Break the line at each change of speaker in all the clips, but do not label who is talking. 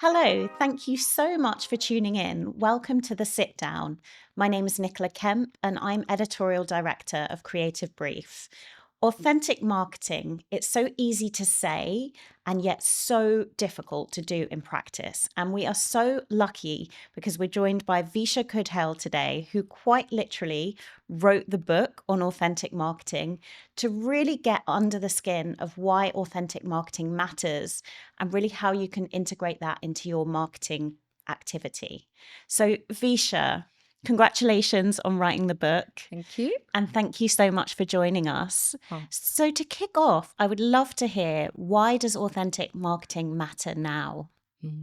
Hello, thank you so much for tuning in. Welcome to The Sit Down. My name is Nicola Kemp and I'm Editorial Director of Creativebrief. Authentic marketing, it's so easy to say and yet so difficult to do in practice. And we are so lucky because we're joined by Visha Kudhail today, who quite literally wrote the book on authentic marketing to really get under the skin of why authentic marketing matters and really how you can integrate that into your marketing activity. So, Visha, congratulations on writing the book.
Thank you.
And thank you so much for joining us.
Oh.
So to kick off, I would love to hear, why does authentic marketing matter now?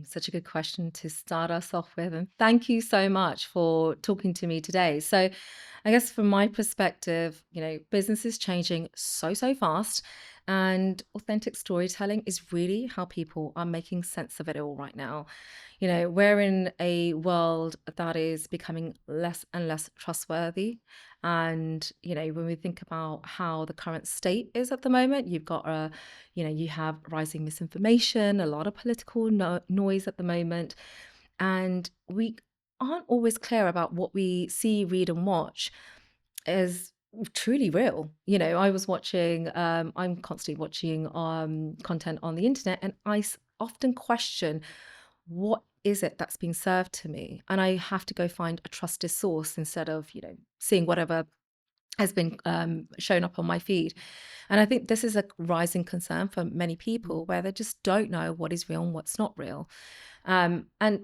Such a good question to start us off with. And thank you so much for talking to me today. So, I guess from my perspective, business is changing so fast. And authentic storytelling is really how people are making sense of it all right now. We're in a world that is becoming less and less trustworthy. And, when we think about how the current state is at the moment, you have rising misinformation, a lot of political noise at the moment. And we aren't always clear about what we see, read, and watch is truly real. I'm constantly watching content on the internet, and often question, what is it that's being served to me? And I have to go find a trusted source instead of, seeing whatever has been shown up on my feed. And I think this is a rising concern for many people where they just don't know what is real and what's not real. And I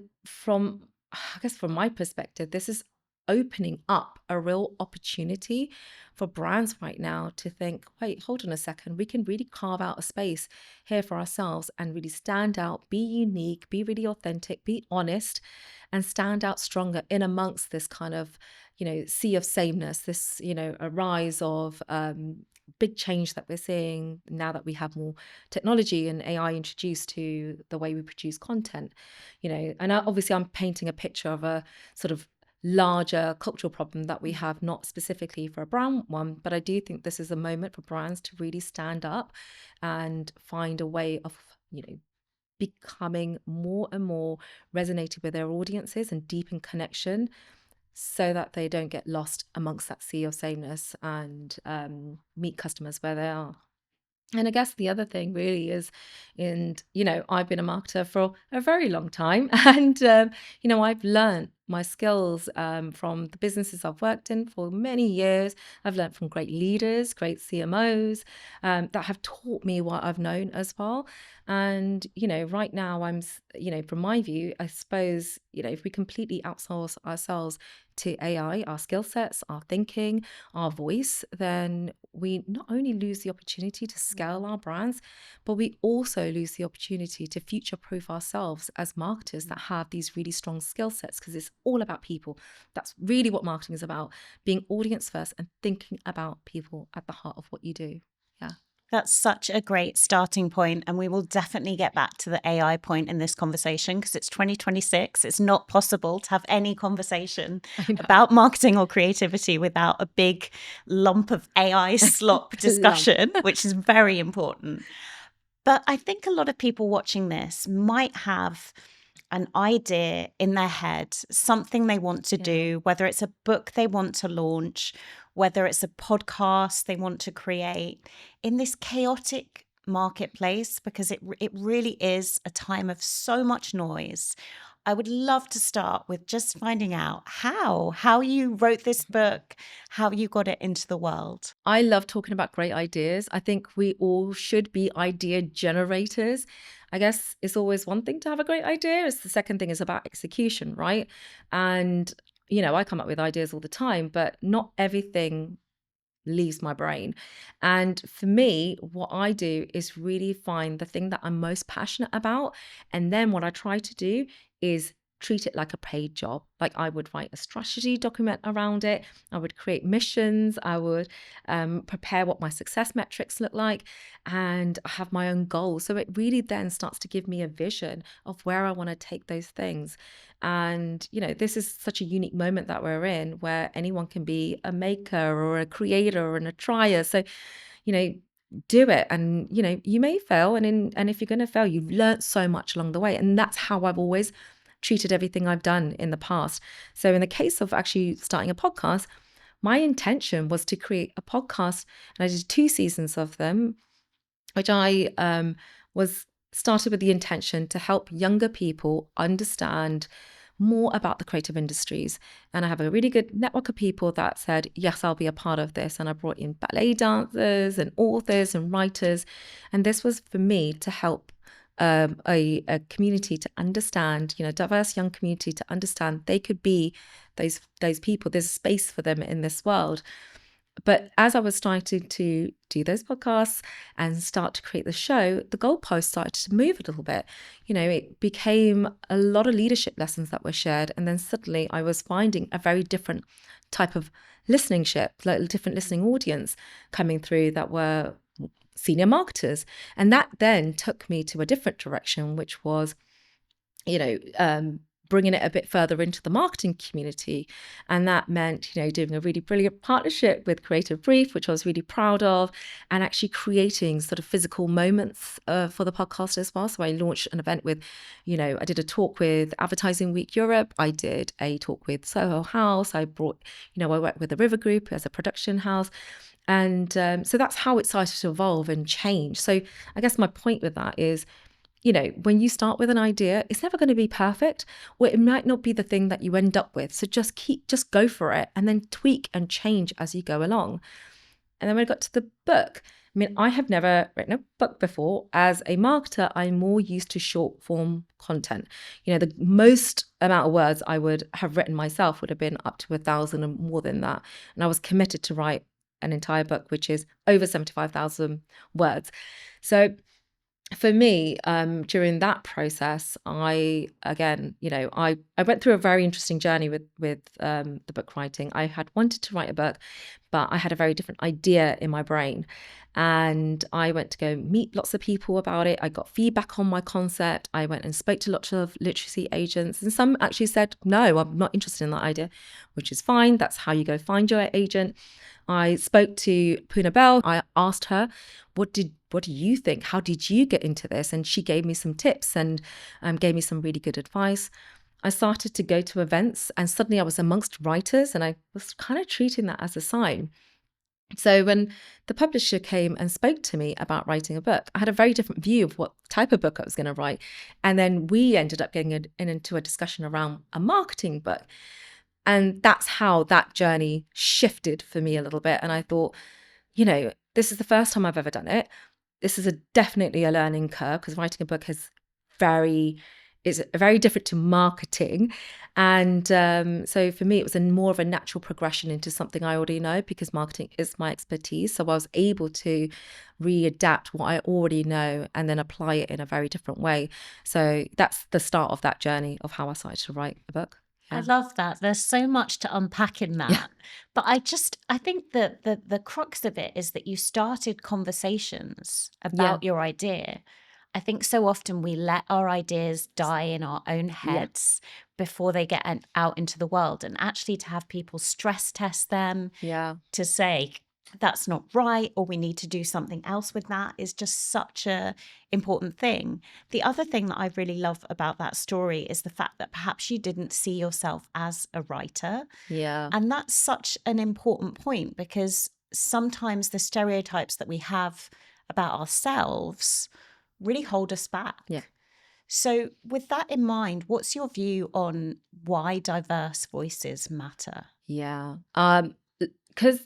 guess from my perspective, this is opening up a real opportunity for brands right now to think, wait, hold on a second, we can really carve out a space here for ourselves and really stand out, be unique, be really authentic, be honest, and stand out stronger in amongst this kind of, sea of sameness, this, a rise of big change that we're seeing now that we have more technology and AI introduced to the way we produce content, and obviously I'm painting a picture of a sort of larger cultural problem that we have, not specifically for a brand one, but I do think this is a moment for brands to really stand up and find a way of, becoming more and more resonated with their audiences and deepen connection so that they don't get lost amongst that sea of sameness and meet customers where they are. And I guess the other thing really is, I've been a marketer for a very long time, and I've learned my skills from the businesses I've worked in for many years. I've learned from great leaders, great CMOs that have taught me what I've known as well. And right now, from my view, I suppose if we completely outsource ourselves to AI, our skill sets, our thinking, our voice, then we not only lose the opportunity to scale our brands, but we also lose the opportunity to future proof ourselves as marketers that have these really strong skill sets, because it's all about people. That's really what marketing is about, being audience first and thinking about people at the heart of what you do. Yeah.
That's such a great starting point, and we will definitely get back to the AI point in this conversation because it's 2026. It's not possible to have any conversation about marketing or creativity without a big lump of AI slop discussion, which is very important. But I think a lot of people watching this might have an idea in their head, something they want to do, whether it's a book they want to launch, whether it's a podcast they want to create in this chaotic marketplace, because it really is a time of so much noise. I would love to start with just finding out how you wrote this book, how you got it into the world.
I love talking about great ideas. I think we all should be idea generators. I guess it's always one thing to have a great idea. It's the second thing is about execution, right? And, I come up with ideas all the time, but not everything leaves my brain. And for me, what I do is really find the thing that I'm most passionate about. And then what I try to do is treat it like a paid job. Like I would write a strategy document around it. I would create missions. I would prepare what my success metrics look like, and I have my own goals. So it really then starts to give me a vision of where I want to take those things. And, this is such a unique moment that we're in where anyone can be a maker or a creator and a trier. So, you know, do it. And, you may fail. And if you're going to fail, you've learned so much along the way. And that's how I've always treated everything I've done in the past. So in the case of actually starting a podcast, my intention was to create a podcast, and I did 2 seasons of them, which I was started with the intention to help younger people understand more about the creative industries. And I have a really good network of people that said, yes, I'll be a part of this. And I brought in ballet dancers and authors and writers. And this was for me to help a community to understand, diverse young community to understand they could be those people. There's space for them in this world. But as I was starting to do those podcasts and start to create the show, the goalposts started to move a little bit. It became a lot of leadership lessons that were shared. And then suddenly I was finding a very different type of listening-ship, like a different listening audience coming through that were senior marketers. And that then took me to a different direction, which was, bringing it a bit further into the marketing community. And that meant, doing a really brilliant partnership with Creativebrief, which I was really proud of, and actually creating sort of physical moments for the podcast as well. So I launched an event with, I did a talk with Advertising Week Europe. I did a talk with Soho House. I brought, I worked with the River Group as a production house. And so that's how it started to evolve and change. So I guess my point with that is, when you start with an idea, it's never going to be perfect, or it might not be the thing that you end up with. So just go for it and then tweak and change as you go along. And then when I got to the book, I have never written a book before. As a marketer, I'm more used to short form content. The most amount of words I would have written myself would have been up to 1,000 and more than that. And I was committed to write an entire book, which is over 75,000 words. So for me, during that process, I went through a very interesting journey with the book writing. I had wanted to write a book, but I had a very different idea in my brain. And I went to go meet lots of people about it. I got feedback on my concept. I went and spoke to lots of literacy agents, and some actually said, no, I'm not interested in that idea, which is fine. That's how you go find your agent. I spoke to Puna Bell. I asked her, what do you think? How did you get into this? And she gave me some tips and gave me some really good advice. I started to go to events, and suddenly I was amongst writers, and I was kind of treating that as a sign. So when the publisher came and spoke to me about writing a book, I had a very different view of what type of book I was going to write. And then we ended up getting into a discussion around a marketing book. And that's how that journey shifted for me a little bit. And I thought, this is the first time I've ever done it. This is definitely a learning curve, because writing a book is very different to marketing. And so for me, it was more of a natural progression into something I already know, because marketing is my expertise. So I was able to readapt what I already know and then apply it in a very different way. So that's the start of that journey of how I started to write a book.
I love that. There's so much to unpack in that.
Yeah.
But I think that the crux of it is that you started conversations about your idea. I think so often we let our ideas die in our own heads before they get out into the world. And actually to have people stress test them, to say, that's not right, or we need to do something else with that, is just such a important thing. The other thing that I really love about that story is the fact that perhaps you didn't see yourself as a writer.
Yeah.
And that's such an important point, because sometimes the stereotypes that we have about ourselves really hold us back.
Yeah.
So with that in mind, what's your view on why diverse voices matter?
Yeah. Because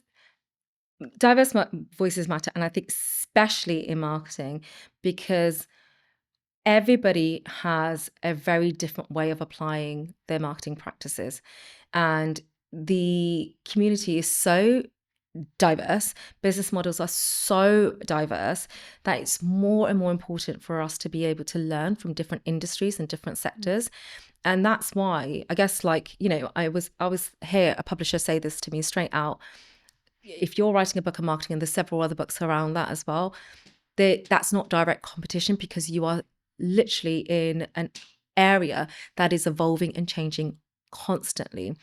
diverse voices matter, and I think especially in marketing, because everybody has a very different way of applying their marketing practices, and the community is so diverse, business models are so diverse, that it's more and more important for us to be able to learn from different industries and different sectors. And that's why, I guess, I was hear a publisher say this to me straight out: if you're writing a book on marketing, and there's several other books around that as well, that's not direct competition, because you are literally in an area that is evolving and changing constantly.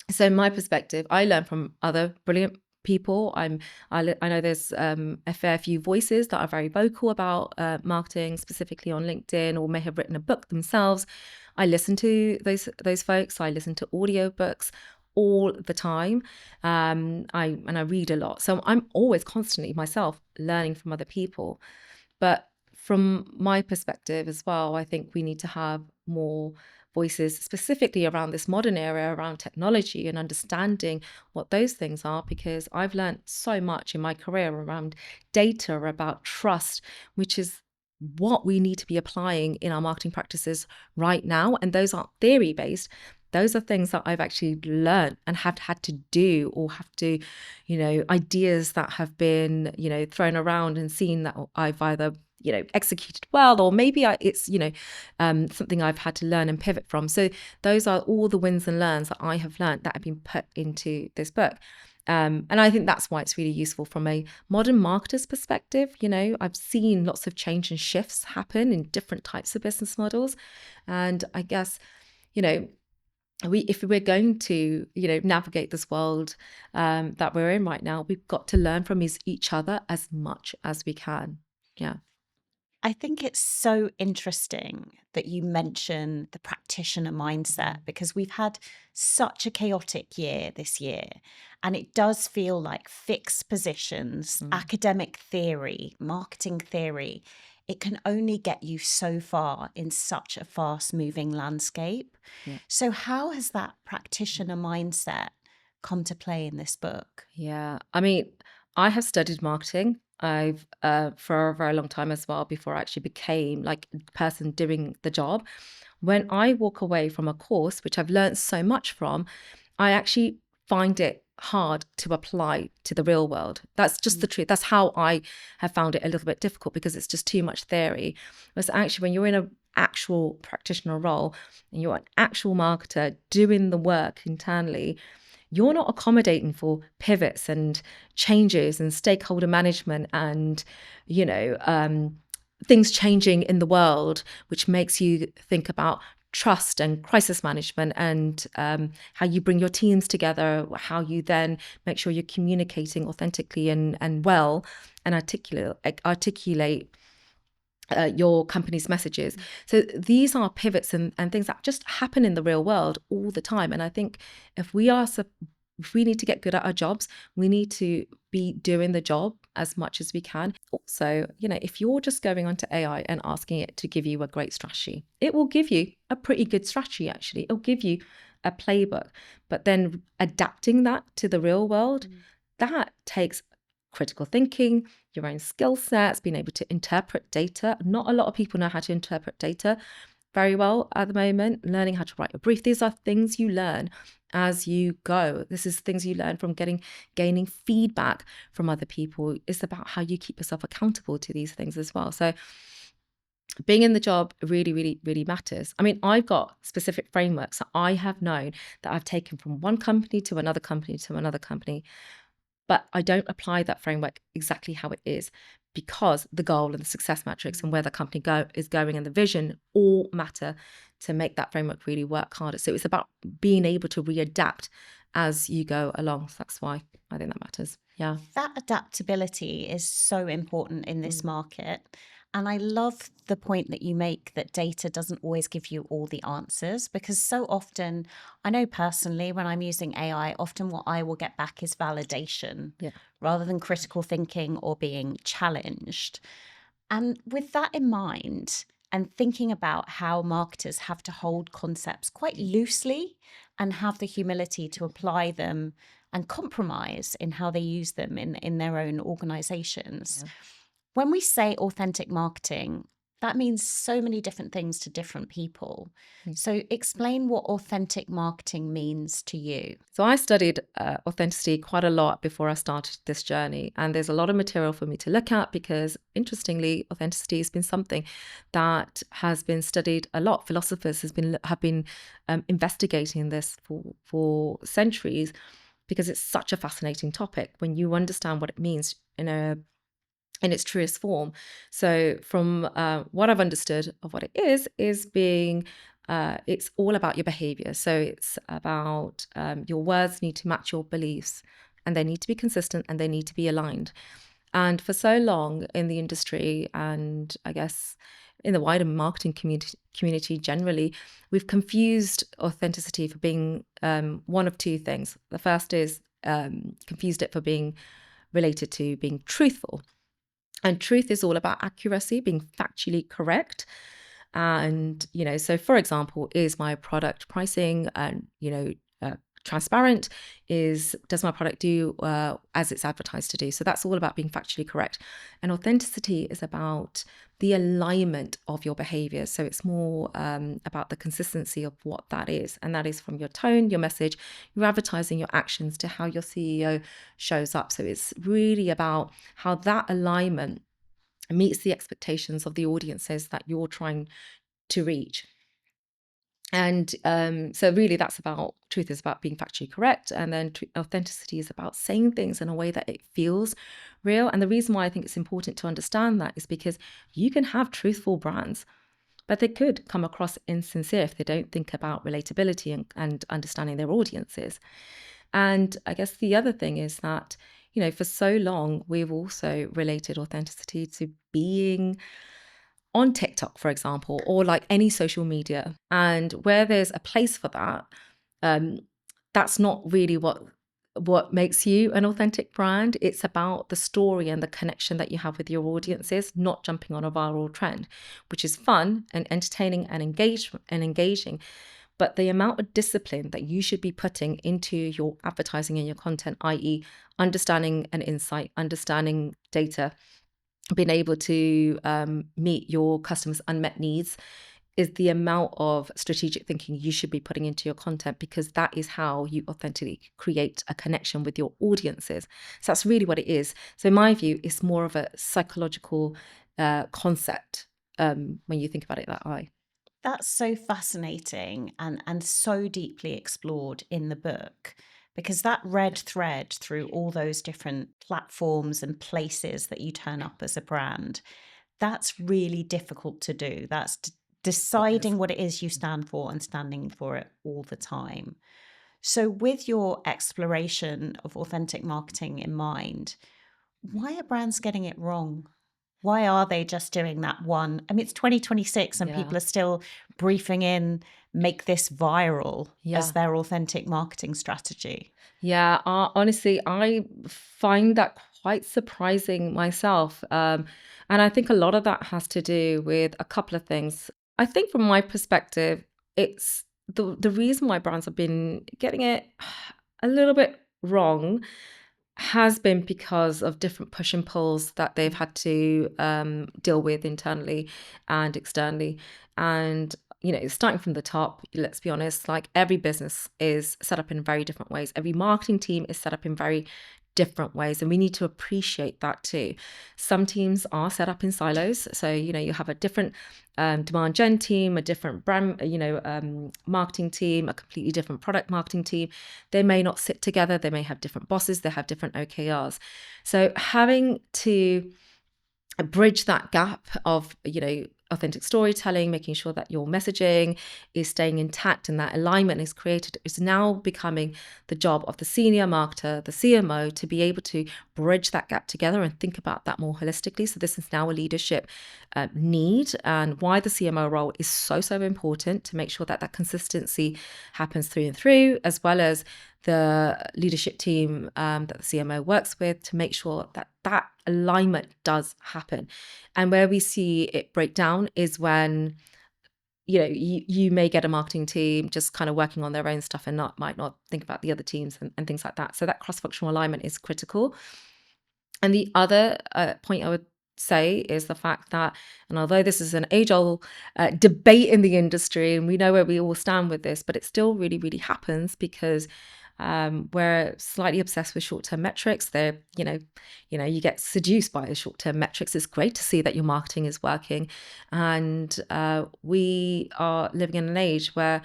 So in my perspective, I learn from other brilliant people. I know there's a fair few voices that are very vocal about marketing, specifically on LinkedIn, or may have written a book themselves. I listen to those folks. I listen to audiobooks all the time. I read a lot, so I'm always constantly myself learning from other people. But from my perspective as well, I think we need to have more voices specifically around this modern era, around technology and understanding what those things are, because I've learned so much in my career around data, about trust, which is what we need to be applying in our marketing practices right now. And those aren't theory based. Those are things that I've actually learned and have had to do, or have to, ideas that have been, thrown around and seen that I've either, executed well, or maybe it's, something I've had to learn and pivot from. So those are all the wins and learns that I have learned that have been put into this book. And I think that's why it's really useful from a modern marketer's perspective. I've seen lots of change and shifts happen in different types of business models. And I guess, if we're going to, navigate this world that we're in right now, we've got to learn from each other as much as we can. Yeah.
I think it's so interesting that you mention the practitioner mindset, because we've had such a chaotic year this year, and it does feel like fixed positions, academic theory, marketing theory. It can only get you so far in such a fast moving landscape.
Yeah.
So how has that practitioner mindset come to play in this book?
Yeah. I mean, I have studied marketing. I've for a very long time as well, before I actually became like the person doing the job. When I walk away from a course, which I've learned so much from, I actually find it hard to apply to the real world. That's just the truth. That's how I have found it a little bit difficult, because it's just too much theory. Whereas actually, when you're in an actual practitioner role and you're an actual marketer doing the work internally, you're not accommodating for pivots and changes and stakeholder management and, things changing in the world, which makes you think about trust and crisis management, and how you bring your teams together, how you then make sure you're communicating authentically and well, and articulate your company's messages. So these are pivots and things that just happen in the real world all the time. And I think if we need to get good at our jobs, we need to be doing the job as much as we can. Also, if you're just going onto AI and asking it to give you a great strategy, it will give you a pretty good strategy, actually. It'll give you a playbook. But then adapting that to the real world, that takes critical thinking, your own skill sets, being able to interpret data. Not a lot of people know how to interpret data very well at the moment. Learning how to write a brief. These are things you learn as you go. This is things you learn from gaining feedback from other people. It's about how you keep yourself accountable to these things as well. So being in the job really, really, really matters. I mean, I've got specific frameworks that I have known that I've taken from one company to another company to another company, but I don't apply that framework exactly how it is, because the goal and the success metrics and where the company is going and the vision all matter to make that framework really work harder. So it's about being able to readapt as you go along. So that's why I think that matters. Yeah.
That adaptability is so important in this market. And I love the point that you make that data doesn't always give you all the answers, because so often, I know personally, when I'm using AI, often what I will get back is validation rather than critical thinking or being challenged. And with that in mind, and thinking about how marketers have to hold concepts quite loosely and have the humility to apply them and compromise in how they use them in their own organizations. When we say authentic marketing, that means so many different things to different people. So explain what authentic marketing means to you.
So I studied authenticity quite a lot before I started this journey. And there's a lot of material for me to look at, because interestingly, authenticity has been something that has been studied a lot. Philosophers have been investigating this for centuries, because it's such a fascinating topic when you understand what it means in its truest form. So from what I've understood of what it is being, it's all about your behavior. So it's about your words need to match your beliefs, and they need to be consistent, and they need to be aligned. And for so long in the industry, and I guess in the wider marketing community generally, we've confused authenticity for being one of two things. The first is confused it for being related to being truthful. And truth is all about accuracy, being factually correct. And, so for example, is my product pricing and, transparent? Does my product do as it's advertised to do? So that's all about being factually correct. And authenticity is about the alignment of your behavior. So it's more about the consistency of what that is. And that is from your tone, your message, your advertising, your actions, to how your CEO shows up. So it's really about how that alignment meets the expectations of the audiences that you're trying to reach. And so really that's about, truth is about being factually correct, and then authenticity is about saying things in a way that it feels real. And the reason why I think it's important to understand that is because you can have truthful brands, but they could come across insincere if they don't think about relatability and understanding their audiences. And I guess the other thing is that, for so long, we've also related authenticity to being on TikTok, for example, or like any social media. And where there's a place for that, that's not really what makes you an authentic brand. It's about the story and the connection that you have with your audiences, not jumping on a viral trend, which is fun and entertaining and engaging. But the amount of discipline that you should be putting into your advertising and your content, i.e., understanding an insight, understanding data, being able to meet your customers' unmet needs, is the amount of strategic thinking you should be putting into your content, because that is how you authentically create a connection with your audiences. So that's really what it is. So in my view, it's more of a psychological concept when you think about it that way.
That's so fascinating and so deeply explored in the book, because that red thread through all those different platforms and places that you turn up as a brand, that's really difficult to do. That's deciding what it is you stand for and standing for it all the time. So, with your exploration of authentic marketing in mind, why are brands getting it wrong? Why are they just doing that one? I mean, it's 2026 and
Yeah.
people are still briefing in, make this viral as
Yeah.
their authentic marketing strategy.
Yeah, honestly, I find that quite surprising myself. And I think a lot of that has to do with a couple of things. I think from my perspective, it's the reason why brands have been getting it a little bit wrong has been because of different push and pulls that they've had to deal with internally and externally. And, starting from the top, let's be honest, like every business is set up in very different ways. Every marketing team is set up in very different ways, and we need to appreciate that too. Some teams are set up in silos. So, you have a different demand gen team, a different brand, marketing team, a completely different product marketing team. They may not sit together. They may have different bosses. They have different OKRs. So having to bridge that gap of, authentic storytelling, making sure that your messaging is staying intact and that alignment is created, is now becoming the job of the senior marketer, the CMO, to be able to bridge that gap together and think about that more holistically. So this is now a leadership need, and why the CMO role is so important, to make sure that that consistency happens through and through, as well as the leadership team that the CMO works with, to make sure that that alignment does happen. And where we see it break down is when, you may get a marketing team just kind of working on their own stuff and might not think about the other teams and things like that. So that cross-functional alignment is critical. And the other point I would say is the fact that, and although this is an age-old debate in the industry, and we know where we all stand with this, but it still really, really happens because we're slightly obsessed with short-term metrics. They're, you get seduced by the short-term metrics. It's great to see that your marketing is working, and we are living in an age where,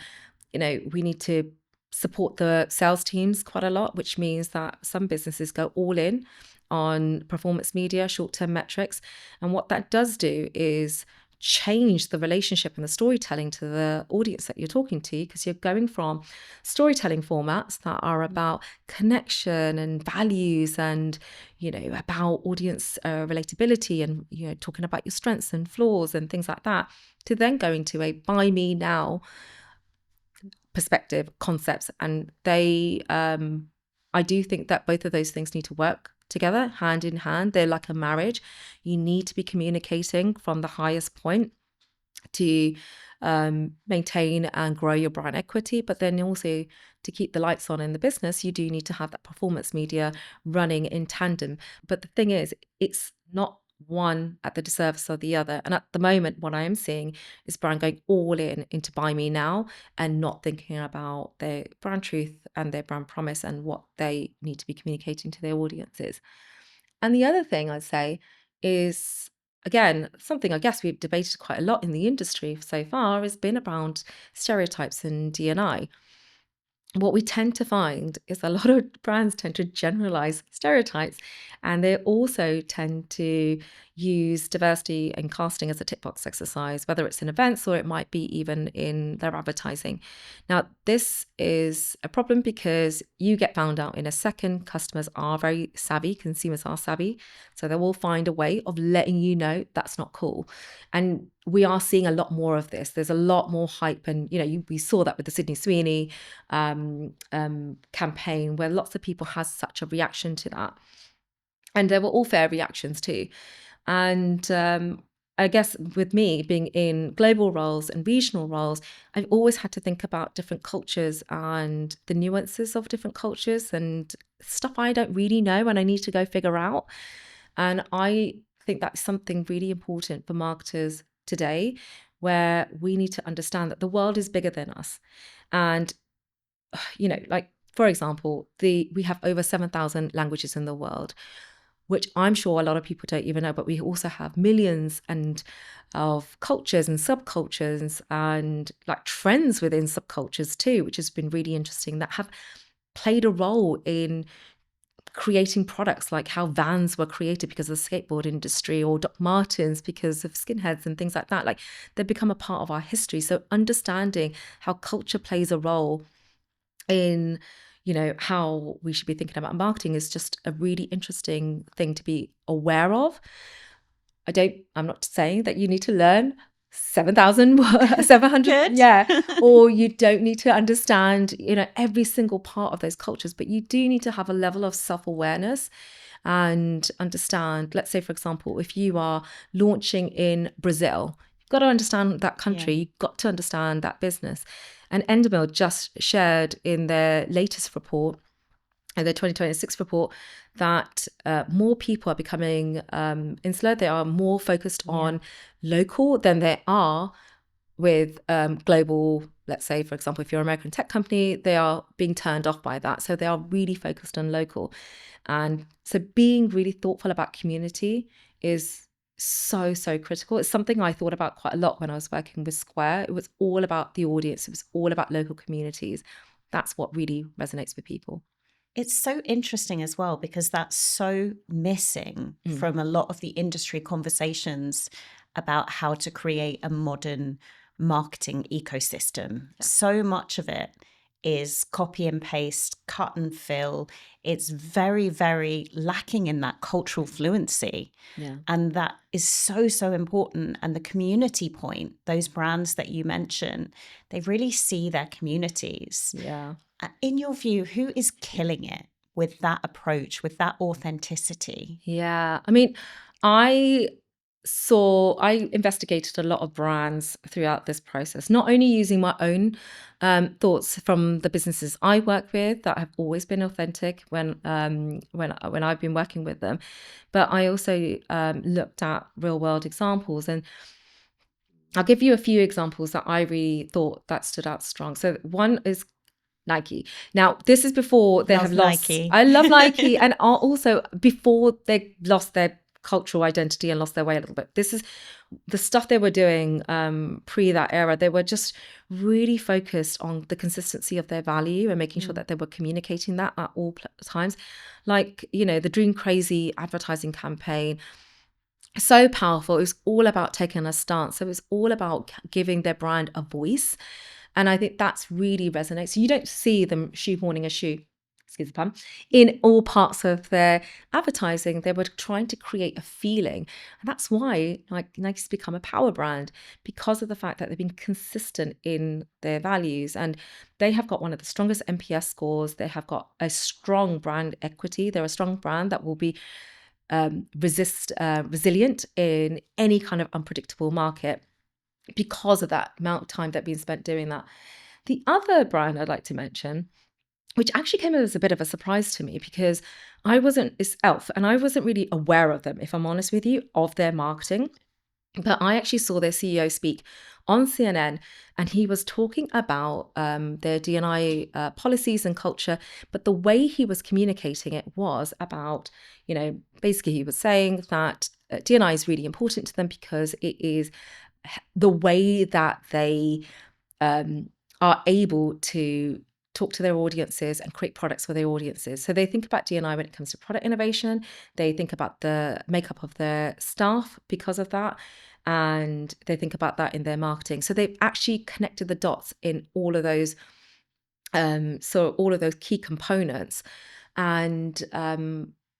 we need to support the sales teams quite a lot, which means that some businesses go all in on performance media, short-term metrics. And what that does do is change the relationship and the storytelling to the audience that you're talking to, because you're going from storytelling formats that are about connection and values and, about audience relatability and, talking about your strengths and flaws and things like that, to then going to a buy me now perspective, concepts. And I do think that both of those things need to work together, hand in hand. They're like a marriage. You need to be communicating from the highest point to maintain and grow your brand equity, but then also to keep the lights on in the business, you do need to have that performance media running in tandem. But the thing is, it's not one at the disservice of the other. And at the moment, what I am seeing is brand going all in into buy me now and not thinking about their brand truth and their brand promise and what they need to be communicating to their audiences. And the other thing I'd say is, again, something I guess we've debated quite a lot in the industry so far has been around stereotypes and D&I. What we tend to find is a lot of brands tend to generalize stereotypes, and they also tend to use diversity and casting as a tick box exercise, whether it's in events or it might be even in their advertising. Now, this is a problem because you get found out in a second. Customers are very savvy, consumers are savvy, so they will find a way of letting you know that's not cool. And we are seeing a lot more of this. There's a lot more hype, and we saw that with the Sydney Sweeney campaign, where lots of people had such a reaction to that, and there were all fair reactions too. And I guess with me being in global roles and regional roles, I've always had to think about different cultures and the nuances of different cultures and stuff I don't really know and I need to go figure out. And I think that's something really important for marketers today, where we need to understand that the world is bigger than us. And, like, for example, we have over 7,000 languages in the world, which I'm sure a lot of people don't even know, but we also have millions of cultures and subcultures and like trends within subcultures too, which has been really interesting, that have played a role in creating products, like how Vans were created because of the skateboard industry, or Doc Martens because of skinheads and things like that. Like, they've become a part of our history. So understanding how culture plays a role in how we should be thinking about marketing is just a really interesting thing to be aware of. I'm not saying that you need to learn 7,700 or you don't need to understand every single part of those cultures, but you do need to have a level of self-awareness and understand. Let's say, for example, if you are launching in Brazil, you've got to understand that country. You've got to understand that business. And Endemol just shared in their latest report, in their 2026 report, that more people are becoming insular. They are more focused on local than they are with global. Let's say, for example, if you're an American tech company, they are being turned off by that. So they are really focused on local. And so being really thoughtful about community is so critical. It's something I thought about quite a lot when I was working with Square. It was all about the audience. It was all about local communities. That's what really resonates with people.
It's so interesting as well, because that's so missing from a lot of the industry conversations about how to create a modern marketing ecosystem. So much of it is copy and paste, cut and fill. It's very, very lacking in that cultural fluency. And that is so important. And the community point, those brands that you mentioned, they really see their communities. In your view, who is killing it with that approach, with that authenticity?
I mean, I investigated a lot of brands throughout this process, not only using my own thoughts from the businesses I work with that have always been authentic when I've been working with them, but I also looked at real world examples. And I'll give you a few examples that I really thought that stood out strong. So one is Nike. Now, this is before they have lost.
Nike.
I love Nike, and also before they lost their cultural identity and lost their way a little bit. This is the stuff they were doing pre that era. They were just really focused on the consistency of their value and making sure that they were communicating that at all times. Like, the Dream Crazy advertising campaign So powerful. It was all about taking a stance. So it was all about giving their brand a voice. And I think that's really resonates. So you don't see them shoehorning a shoe, excuse the pun, in all parts of their advertising. They were trying to create a feeling. And that's why Nike's become a power brand, because of the fact that they've been consistent in their values. And they have got one of the strongest NPS scores. They have got a strong brand equity. They're a strong brand that will be resilient in any kind of unpredictable market because of that amount of time that's been spent doing that. The other brand I'd like to mention, which actually came as a bit of a surprise to me because it's Elf, and I wasn't really aware of them, if I'm honest with you, of their marketing. But I actually saw their CEO speak on CNN, and he was talking about their D&I policies and culture. But the way he was communicating it was about, basically he was saying that D&I is really important to them because it is the way that they are able to talk to their audiences and create products for their audiences. So they think about D&I when it comes to product innovation. They think about the makeup of their staff because of that. And they think about that in their marketing. So they've actually connected the dots in all of those key components. And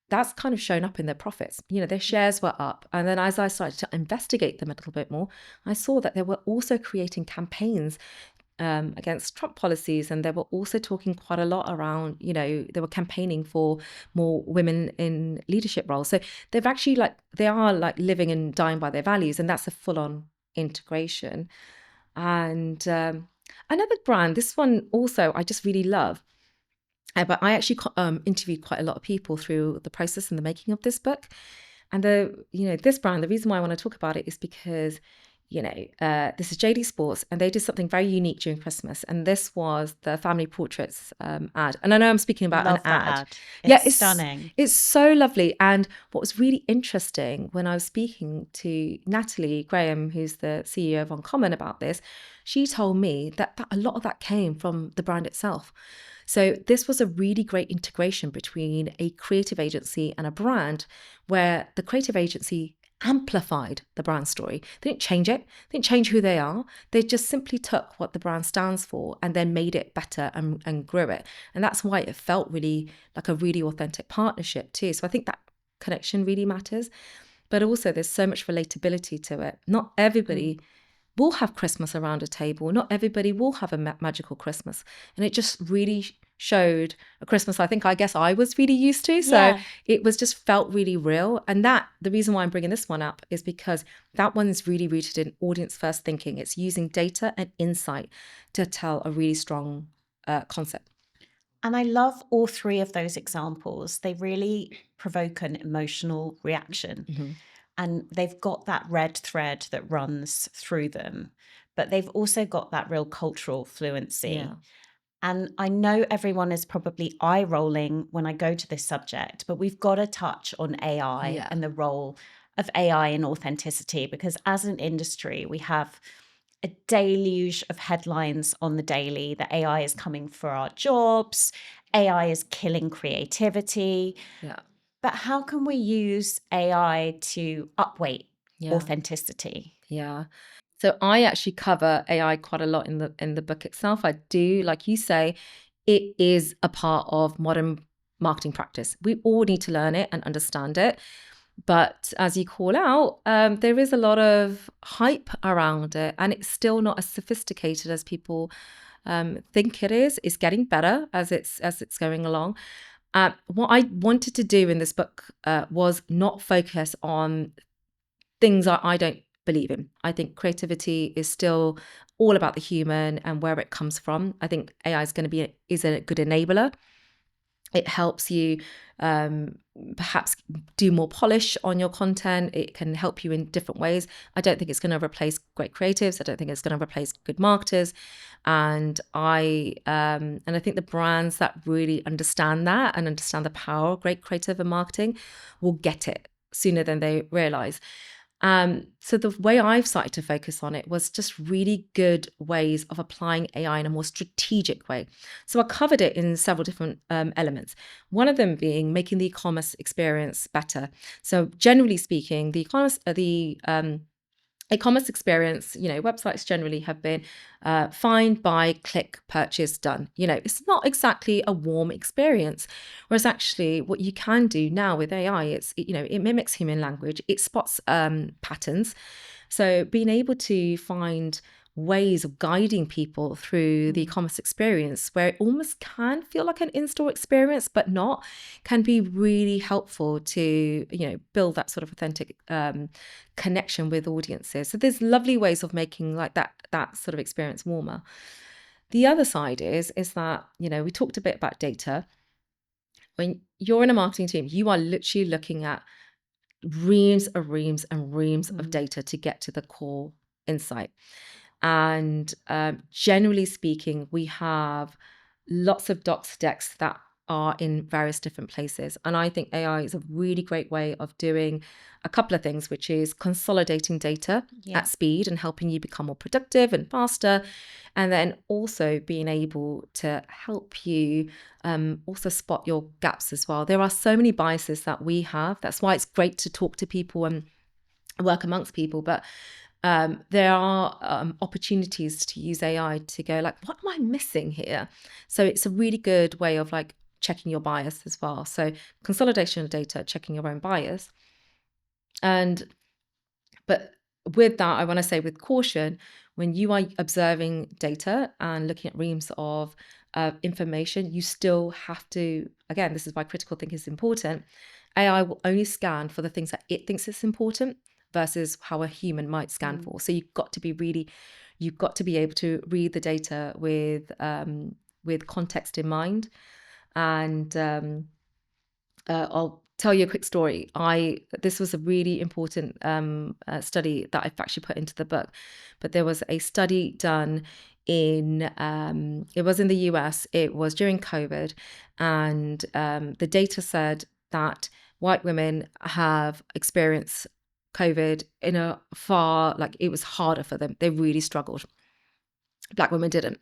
that's kind of shown up in their profits. Their shares were up. And then as I started to investigate them a little bit more, I saw that they were also creating campaigns against Trump policies. And they were also talking quite a lot around, they were campaigning for more women in leadership roles. So they've actually they are living and dying by their values. And that's a full-on integration. And another brand, this one also I just really love. But I actually interviewed quite a lot of people through the process and the making of this book. And this brand, the reason why I want to talk about it is because this is JD Sports, and they did something very unique during Christmas. And this was the family portraits ad. And I know I'm speaking about
Love
an
that
ad.
It's stunning.
It's so lovely. And what was really interesting when I was speaking to Natalie Graham, who's the CEO of Uncommon, about this, she told me that a lot of that came from the brand itself. So this was a really great integration between a creative agency and a brand, where the creative agency amplified the brand story. They didn't change it. They didn't change who they are. They just simply took what the brand stands for and then made it better and grew it. And that's why it felt really like a really authentic partnership too. So I think that connection really matters. But also there's so much relatability to it. Not everybody will have Christmas around a table. Not everybody will have a magical Christmas. And it just really showed a Christmas I guess I was really used to. So it was just felt really real. And the reason why I'm bringing this one up is because that one is really rooted in audience first thinking. It's using data and insight to tell a really strong concept.
And I love all three of those examples. They really provoke an emotional reaction.
Mm-hmm.
And they've got that red thread that runs through them, but they've also got that real cultural fluency.
Yeah.
And I know everyone is probably eye rolling when I go to this subject, but we've got to touch on AI and the role of AI in authenticity, because as an industry, we have a deluge of headlines on the daily that AI is coming for our jobs, AI is killing creativity.
Yeah.
But how can we use AI to upweight authenticity?
Yeah. So I actually cover AI quite a lot in the book itself. I do, like you say, it is a part of modern marketing practice. We all need to learn it and understand it. But as you call out, there is a lot of hype around it, and it's still not as sophisticated as people think it is. It's getting better as it's going along. What I wanted to do in this book was not focus on things I don't believe in. I think creativity is still all about the human and where it comes from. I think AI is a good enabler. It helps you perhaps do more polish on your content. It can help you in different ways. I don't think it's going to replace great creatives. I don't think it's going to replace good marketers. And I think the brands that really understand that and understand the power of great creative and marketing will get it sooner than they realize. So the way I've started to focus on it was just really good ways of applying AI in a more strategic way. So I covered it in several different elements. One of them being making the e-commerce experience better. So generally speaking, the e-commerce experience, websites generally have been find, buy, click, purchase, done. It's not exactly a warm experience. Whereas actually what you can do now with AI, it mimics human language, it spots patterns. So being able to find ways of guiding people through the e-commerce experience where it almost can feel like an in-store experience but not, can be really helpful to build that sort of authentic connection with audiences. So there's lovely ways of making like that sort of experience warmer. The other side is that we talked a bit about data. When you're in a marketing team, you are literally looking at reams of data to get to the core insight. And generally speaking, we have lots of docs decks that are in various different places. And I think AI is a really great way of doing a couple of things, which is consolidating data at speed and helping you become more productive and faster. And then also being able to help you also spot your gaps as well. There are so many biases that we have. That's why it's great to talk to people and work amongst people. But there are opportunities to use AI to go like, what am I missing here? So it's a really good way of like checking your bias as well. So consolidation of data, checking your own bias. But with that, I want to say with caution, when you are observing data and looking at reams of information, you still have to, again, this is why critical thinking is important. AI will only scan for the things that it thinks is important versus how a human might scan for. So you've got to be able to read the data with context in mind. And I'll tell you a quick story. This was a really important study that I've actually put into the book, but there was a study done it was in the US. It was during COVID, and the data said that white women have experienced COVID in a far, like it was harder for them. They really struggled. Black women didn't.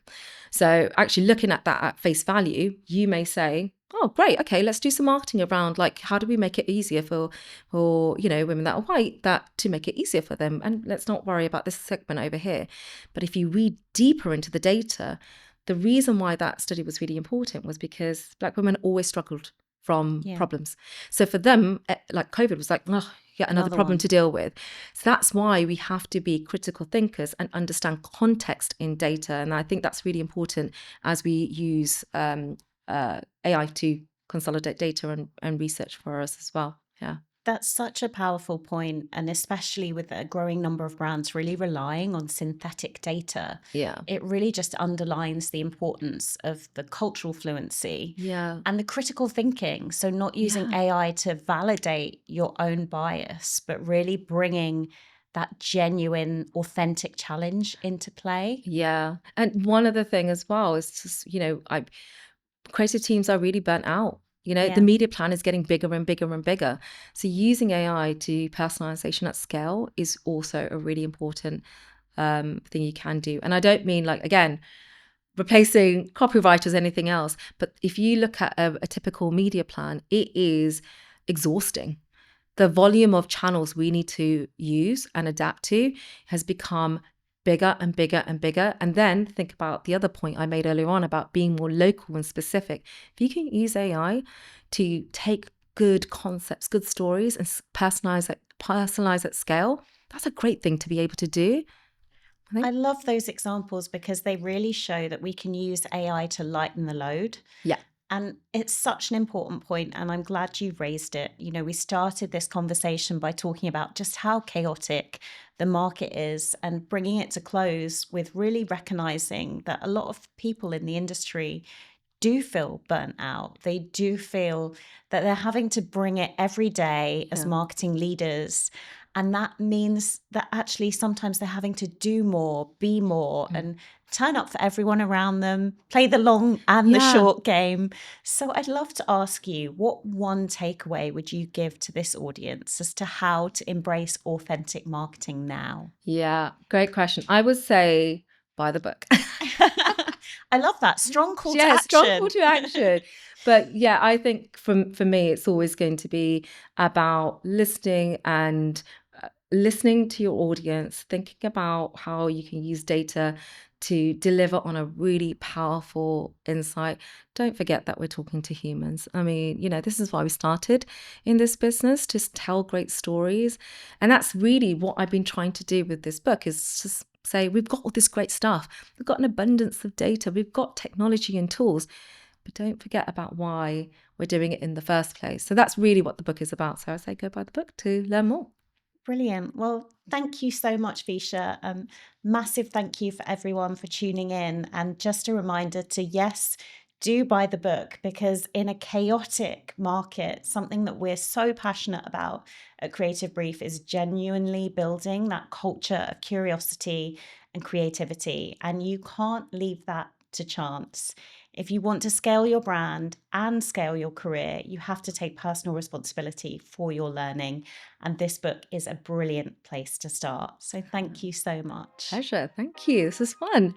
So actually looking at that at face value, you may say, oh, great. Okay, let's do some marketing around like, how do we make it easier for women that are white, that to make it easier for them? And let's not worry about this segment over here. But if you read deeper into the data, the reason why that study was really important was because Black women always struggled from problems. So for them, like COVID was like, oh, yet another problem to deal with. So that's why we have to be critical thinkers and understand context in data. And I think that's really important as we use AI to consolidate data and research for us as well. Yeah.
That's such a powerful point, and especially with a growing number of brands really relying on synthetic data.
Yeah.
It really just underlines the importance of the cultural fluency and the critical thinking. So not using AI to validate your own bias, but really bringing that genuine, authentic challenge into play.
Yeah. And one other thing as well is just, creative teams are really burnt out. The media plan is getting bigger and bigger and bigger. So using AI to personalization at scale is also a really important thing you can do. And I don't mean like, again, replacing copywriters, anything else. But if you look at a typical media plan, it is exhausting. The volume of channels we need to use and adapt to has become bigger and bigger and bigger. And then think about the other point I made earlier on about being more local and specific. If you can use AI to take good concepts, good stories, and personalize at scale, that's a great thing to be able to do.
I love those examples because they really show that we can use AI to lighten the load.
Yeah.
And it's such an important point, and I'm glad you raised it. We started this conversation by talking about just how chaotic the market is and bringing it to close with really recognizing that a lot of people in the industry do feel burnt out. They do feel that they're having to bring it every day as marketing leaders. And that means that actually sometimes they're having to do more, be more, and turn up for everyone around them, play the long and the
Yeah.
short game. So I'd love to ask you, what one takeaway would you give to this audience as to how to embrace authentic marketing now?
Yeah. Great question. I would say buy the book.
I love that. Strong call to
Yeah, strong call
action.
to action. But yeah, I think for me, it's always going to be about listening and listening to your audience, thinking about how you can use data to deliver on a really powerful insight. Don't forget that we're talking to humans. I mean, this is why we started in this business, to tell great stories. And that's really what I've been trying to do with this book, is just say, we've got all this great stuff. We've got an abundance of data. We've got technology and tools. But don't forget about why we're doing it in the first place. So that's really what the book is about. So I say go buy the book to learn more.
Brilliant. Well, thank you so much, Visha. Massive thank you for everyone for tuning in. And just a reminder to, yes, do buy the book, because in a chaotic market, something that we're so passionate about at Creative Brief is genuinely building that culture of curiosity and creativity. And you can't leave that to chance. If you want to scale your brand and scale your career, you have to take personal responsibility for your learning. And this book is a brilliant place to start. So thank you so much.
Pleasure. Thank you. This is fun.